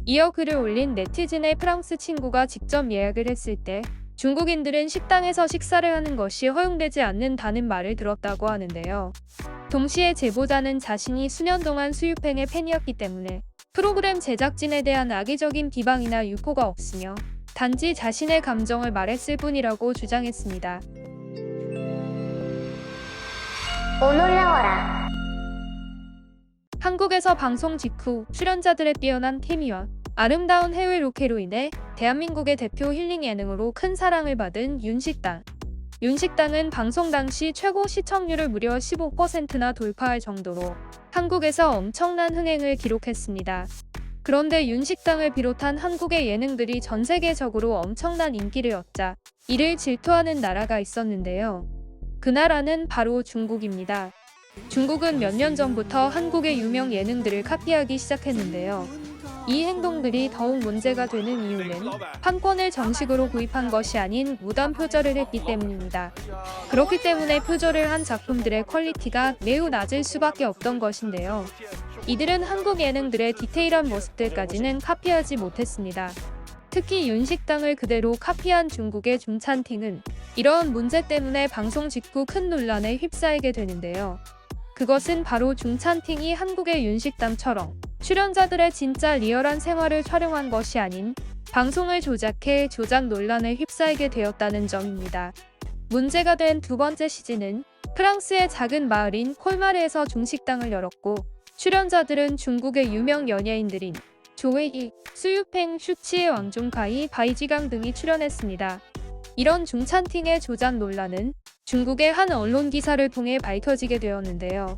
이어 글을 올린 네티즌의 프랑스 친구가 직접 예약을 했을 때 중국인들은 식당에서 식사를 하는 것이 허용되지 않는다는 말을 들었다고 하는데요. 동시에 제보자는 자신이 수년 동안 수유팽의 팬이었기 때문에 프로그램 제작진에 대한 악의적인 비방이나 유포가 없으며 단지 자신의 감정을 말했을 뿐이라고 주장했습니다. 올라와라. 한국에서 방송 직후 출연자들의 뛰어난 케미와 아름다운 해외 로케로 인해 대한민국의 대표 힐링 예능으로 큰 사랑을 받은 윤식당. 윤식당은 방송 당시 최고 시청률을 무려 15%나 돌파할 정도로 한국에서 엄청난 흥행을 기록했습니다. 그런데 윤식당을 비롯한 한국의 예능들이 전 세계적으로 엄청난 인기를 얻자 이를 질투하는 나라가 있었는데요. 그 나라는 바로 중국입니다. 중국은 몇 년 전부터 한국의 유명 예능들을 카피하기 시작했는데요. 이 행동들이 더욱 문제가 되는 이유는 판권을 정식으로 구입한 것이 아닌 무단 표절을 했기 때문입니다. 그렇기 때문에 표절을 한 작품들의 퀄리티가 매우 낮을 수밖에 없던 것인데요. 이들은 한국 예능들의 디테일한 모습들까지는 카피하지 못했습니다. 특히 윤식당을 그대로 카피한 중국의 중찬팅은 이러한 문제 때문에 방송 직후 큰 논란에 휩싸이게 되는데요. 그것은 바로 중찬팅이 한국의 윤식당처럼 출연자들의 진짜 리얼한 생활을 촬영한 것이 아닌 방송을 조작해 조작 논란에 휩싸이게 되었다는 점입니다. 문제가 된 두 번째 시즌은 프랑스의 작은 마을인 콜마르에서 중식당을 열었고 출연자들은 중국의 유명 연예인들인 조웨이, 수유팽, 슈치의 왕종카이, 바이지강 등이 출연했습니다. 이런 중찬팅의 조작 논란은 중국의 한 언론 기사를 통해 밝혀지게 되었는데요.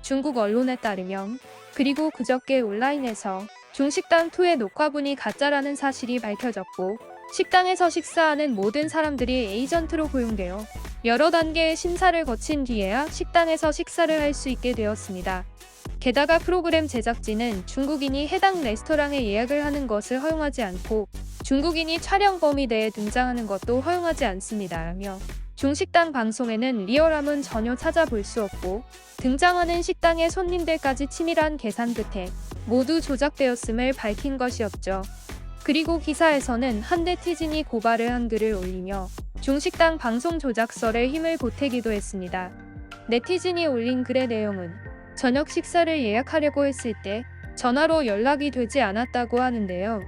중국 언론에 따르면 그리고 그저께 온라인에서 중식당2의 녹화분이 가짜라는 사실이 밝혀졌고 식당에서 식사하는 모든 사람들이 에이전트로 고용되어 여러 단계의 심사를 거친 뒤에야 식당에서 식사를 할 수 있게 되었습니다. 게다가 프로그램 제작진은 중국인이 해당 레스토랑에 예약을 하는 것을 허용하지 않고 중국인이 촬영 범위 내에 등장하는 것도 허용하지 않습니다라며 중식당 방송에는 리얼함은 전혀 찾아볼 수 없고 등장하는 식당의 손님들까지 치밀한 계산 끝에 모두 조작되었음을 밝힌 것이었죠. 그리고 기사에서는 한 네티즌이 고발을 한 글을 올리며 중식당 방송 조작설에 힘을 보태기도 했습니다. 네티즌이 올린 글의 내용은 저녁 식사를 예약하려고 했을 때 전화로 연락이 되지 않았다고 하는데요.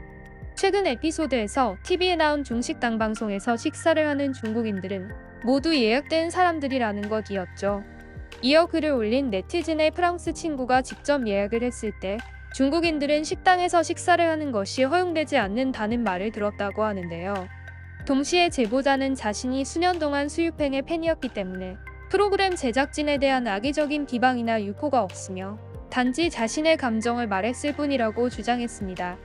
최근 에피소드에서 TV에 나온 중식당 방송에서 식사를 하는 중국인들은 모두 예약된 사람들이라는 것이었죠. 이어 글을 올린 네티즌의 프랑스 친구가 직접 예약을 했을 때 중국인들은 식당에서 식사를 하는 것이 허용되지 않는다는 말을 들었다고 하는데요. 동시에 제보자는 자신이 수년 동안 수유팽의 팬이었기 때문에 프로그램 제작진에 대한 악의적인 비방이나 유포가 없으며 단지 자신의 감정을 말했을 뿐이라고 주장했습니다.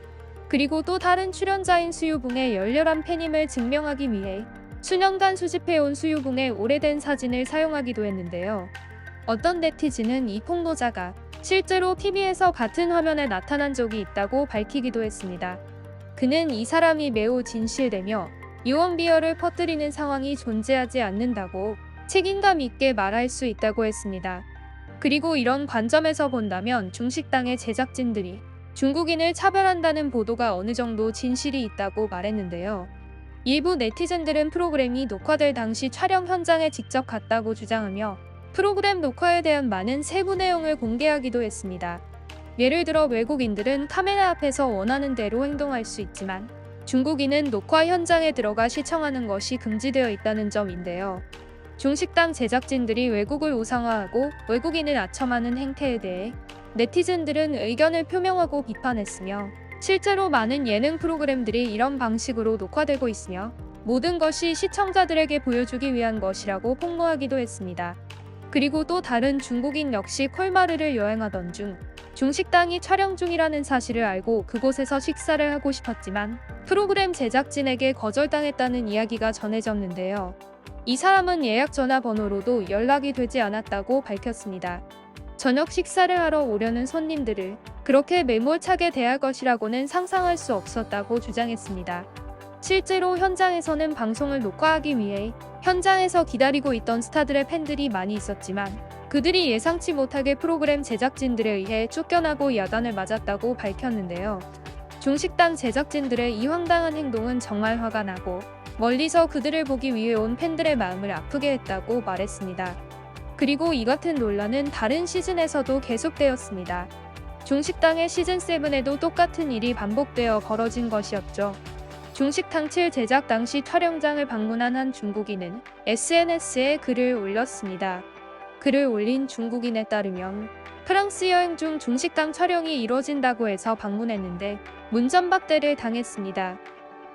그리고 또 다른 출연자인 수유붕의 열렬한 팬임을 증명하기 위해 수년간 수집해온 수유붕의 오래된 사진을 사용하기도 했는데요. 어떤 네티즌은 이 폭로자가 실제로 TV에서 같은 화면에 나타난 적이 있다고 밝히기도 했습니다. 그는 이 사람이 매우 진실되며 유언비어를 퍼뜨리는 상황이 존재하지 않는다고 책임감 있게 말할 수 있다고 했습니다. 그리고 이런 관점에서 본다면 중식당의 제작진들이 중국인을 차별한다는 보도가 어느 정도 진실이 있다고 말했는데요. 일부 네티즌들은 프로그램이 녹화될 당시 촬영 현장에 직접 갔다고 주장하며 프로그램 녹화에 대한 많은 세부 내용을 공개하기도 했습니다. 예를 들어 외국인들은 카메라 앞에서 원하는 대로 행동할 수 있지만 중국인은 녹화 현장에 들어가 시청하는 것이 금지되어 있다는 점인데요. 중식당 제작진들이 외국을 우상화하고 외국인을 아첨하는 행태에 대해 네티즌들은 의견을 표명하고 비판했으며 실제로 많은 예능 프로그램들이 이런 방식으로 녹화되고 있으며 모든 것이 시청자들에게 보여주기 위한 것이라고 폭로하기도 했습니다. 그리고 또 다른 중국인 역시 콜마르를 여행하던 중 중식당이 촬영 중이라는 사실을 알고 그곳에서 식사를 하고 싶었지만 프로그램 제작진에게 거절당했다는 이야기가 전해졌는데요. 이 사람은 예약 전화번호로도 연락이 되지 않았다고 밝혔습니다. 저녁 식사를 하러 오려는 손님들을 그렇게 매몰차게 대할 것이라고는 상상할 수 없었다고 주장했습니다. 실제로 현장에서는 방송을 녹화하기 위해 현장에서 기다리고 있던 스타들의 팬들이 많이 있었지만 그들이 예상치 못하게 프로그램 제작진들에 의해 쫓겨나고 야단을 맞았다고 밝혔는데요. 중식당 제작진들의 이 황당한 행동은 정말 화가 나고 멀리서 그들을 보기 위해 온 팬들의 마음을 아프게 했다고 말했습니다. 그리고 이 같은 논란은 다른 시즌에서도 계속되었습니다. 중식당의 시즌7에도 똑같은 일이 반복되어 벌어진 것이었죠. 중식당 7 제작 당시 촬영장을 방문한 한 중국인은 SNS에 글을 올렸습니다. 글을 올린 중국인에 따르면 프랑스 여행 중 중식당 촬영이 이뤄진다고 해서 방문했는데 문전박대를 당했습니다.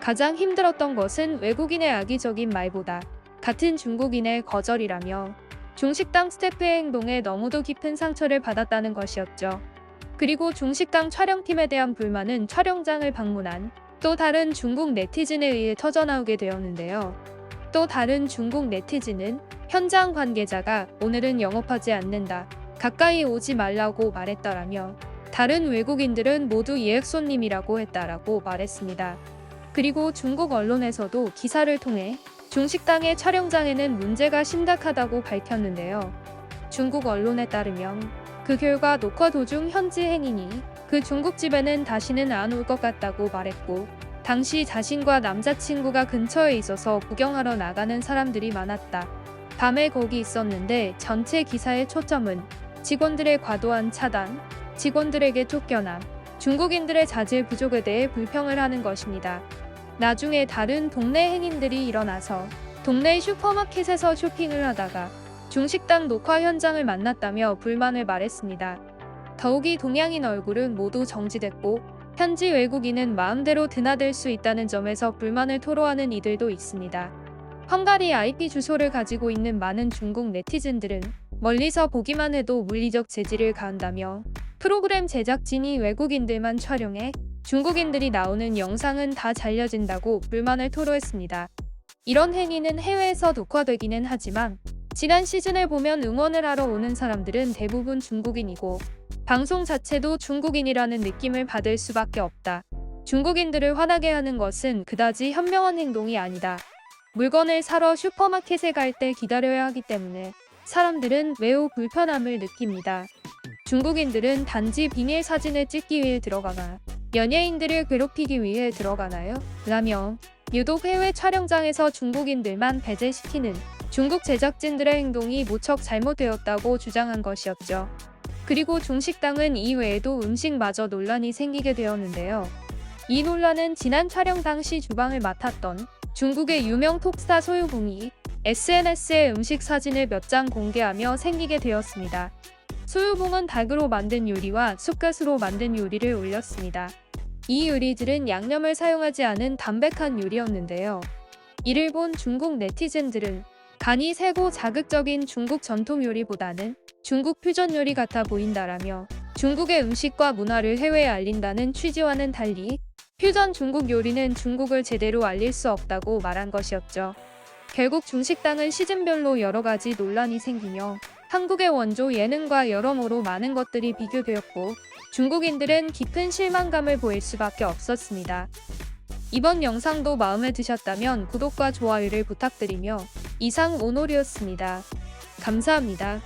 가장 힘들었던 것은 외국인의 악의적인 말보다 같은 중국인의 거절이라며 중식당 스태프의 행동에 너무도 깊은 상처를 받았다는 것이었죠. 그리고 중식당 촬영팀에 대한 불만은 촬영장을 방문한 또 다른 중국 네티즌에 의해 터져나오게 되었는데요. 또 다른 중국 네티즌은 현장 관계자가 오늘은 영업하지 않는다, 가까이 오지 말라고 말했다라며 다른 외국인들은 모두 예약 손님이라고 했다라고 말했습니다. 그리고 중국 언론에서도 기사를 통해 중식당의 촬영장에는 문제가 심각하다고 밝혔는데요. 중국 언론에 따르면 그 결과 녹화 도중 현지 행인이 그 중국집에는 다시는 안 올 것 같다고 말했고, 당시 자신과 남자친구가 근처에 있어서 구경하러 나가는 사람들이 많았다. 밤에 거기 있었는데 전체 기사의 초점은 직원들의 과도한 차단, 직원들에게 쫓겨남, 중국인들의 자질 부족에 대해 불평을 하는 것입니다. 나중에 다른 동네 행인들이 일어나서 동네 슈퍼마켓에서 쇼핑을 하다가 중식당 녹화 현장을 만났다며 불만을 말했습니다. 더욱이 동양인 얼굴은 모두 정지됐고 현지 외국인은 마음대로 드나들 수 있다는 점에서 불만을 토로하는 이들도 있습니다. 헝가리 IP 주소를 가지고 있는 많은 중국 네티즌들은 멀리서 보기만 해도 물리적 제지를 가한다며 프로그램 제작진이 외국인들만 촬영해 중국인들이 나오는 영상은 다 잘려진다고 불만을 토로했습니다. 이런 행위는 해외에서 녹화되기는 하지만 지난 시즌을 보면 응원을 하러 오는 사람들은 대부분 중국인이고 방송 자체도 중국인이라는 느낌을 받을 수밖에 없다. 중국인들을 화나게 하는 것은 그다지 현명한 행동이 아니다. 물건을 사러 슈퍼마켓에 갈 때 기다려야 하기 때문에 사람들은 매우 불편함을 느낍니다. 중국인들은 단지 비닐 사진을 찍기 위해 들어가나 연예인들을 괴롭히기 위해 들어가나요? 라며 유독 해외 촬영장에서 중국인들만 배제시키는 중국 제작진들의 행동이 무척 잘못되었다고 주장한 것이었죠. 그리고 중식당은 이외에도 음식마저 논란이 생기게 되었는데요. 이 논란은 지난 촬영 당시 주방을 맡았던 중국의 유명 톱스타 소유붕이 SNS에 음식 사진을 몇 장 공개하며 생기게 되었습니다. 소유붕은 닭으로 만든 요리와 쑥갓으로 만든 요리를 올렸습니다. 이 요리들은 양념을 사용하지 않은 담백한 요리였는데요. 이를 본 중국 네티즌들은 간이 세고 자극적인 중국 전통 요리보다는 중국 퓨전 요리 같아 보인다라며 중국의 음식과 문화를 해외에 알린다는 취지와는 달리 퓨전 중국 요리는 중국을 제대로 알릴 수 없다고 말한 것이었죠. 결국 중식당은 시즌별로 여러 가지 논란이 생기며 한국의 원조 예능과 여러모로 많은 것들이 비교되었고 중국인들은 깊은 실망감을 보일 수밖에 없었습니다. 이번 영상도 마음에 드셨다면 구독과 좋아요를 부탁드리며 이상 오놀이었습니다. 감사합니다.